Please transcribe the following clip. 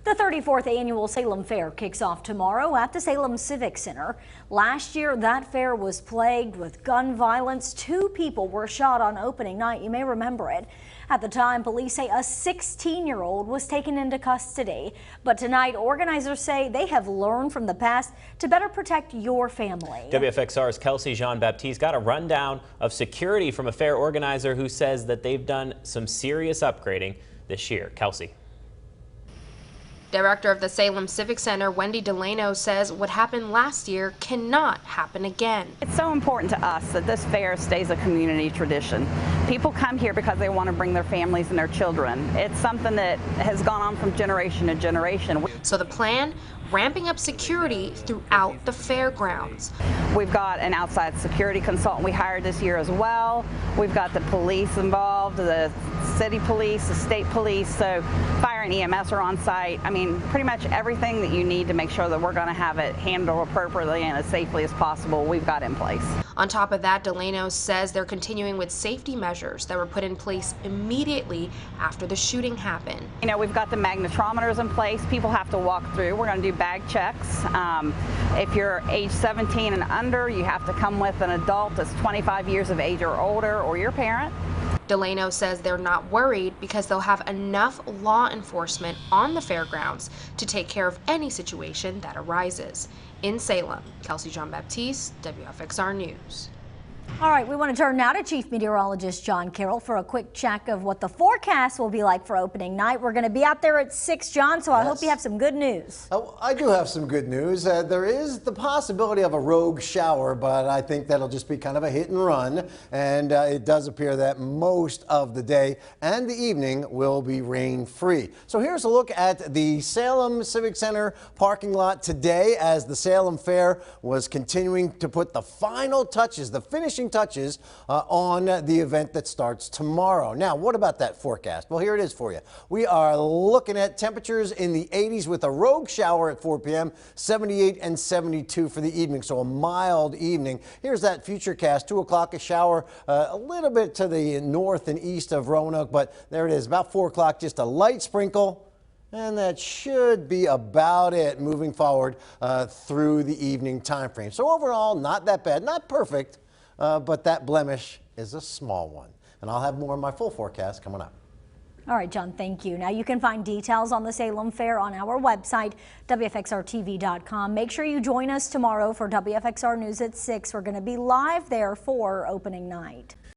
The 34th annual Salem Fair kicks off tomorrow at the Salem Civic Center. Last year, that fair was plagued with gun violence. 2 people were shot on opening night. You may remember it. At the time, police say a 16-year-old was taken into custody. But tonight, organizers say they have learned from the past to better protect your family. WFXR's Kelsey Jean-Baptiste got a rundown of security from a fair organizer who says that they've done some serious upgrading this year. Kelsey. Director of the Salem Civic Center, Wendy Delano, says what happened last year cannot happen again. It's so important to us that this fair stays a community tradition. People come here because they want to bring their families and their children. It's something that has gone on from generation to generation. So the plan? Ramping up security throughout the fairgrounds. We've got an outside security consultant we hired this year as well. We've got the police involved, the city police, the state police, so fire and EMS are on site. I mean, pretty much everything that you need to make sure that we're going to have it handled appropriately and as safely as possible, we've got in place. On top of that, Delano says they're continuing with safety measures that were put in place immediately after the shooting happened. You know, we've got the magnetometers in place. People have to walk through. We're going to do bag checks. If you're age 17 and under, you have to come with an adult that's 25 years of age or older, or your parent. Delano says they're not worried because they'll have enough law enforcement on the fairgrounds to take care of any situation that arises. In Salem, Kelsey Jean-Baptiste, WFXR News. All right, we want to turn now to Chief Meteorologist John Carroll for a quick check of what the forecast will be like for opening night. We're going to be out there at 6, John, so I hope you have some good news. Oh, I do have some good news. There is the possibility of a rogue shower, but I think that'll just be kind of a hit and run. And it does appear that most of the day and the evening will be rain-free. So here's a look at the Salem Civic Center parking lot today as the Salem Fair was continuing to put the final touches, the finishing touches on the event that starts tomorrow. Now, what about that forecast? Well, here it is for you. We are looking at temperatures in the 80s with a rogue shower at 4 p.m., 78 and 72 for the evening, so a mild evening. Here's that futurecast, 2 o'clock, a shower a little bit to the north and east of Roanoke, but there it is, about 4 o'clock, just a light sprinkle. And that should be about it moving forward through the evening time frame. So overall, not that bad, not perfect, but that blemish is a small one. And I'll have more of my full forecast coming up. All right, John, thank you. Now you can find details on the Salem Fair on our website, WFXRTV.com. Make sure you join us tomorrow for WFXR News at 6. We're going to be live there for opening night.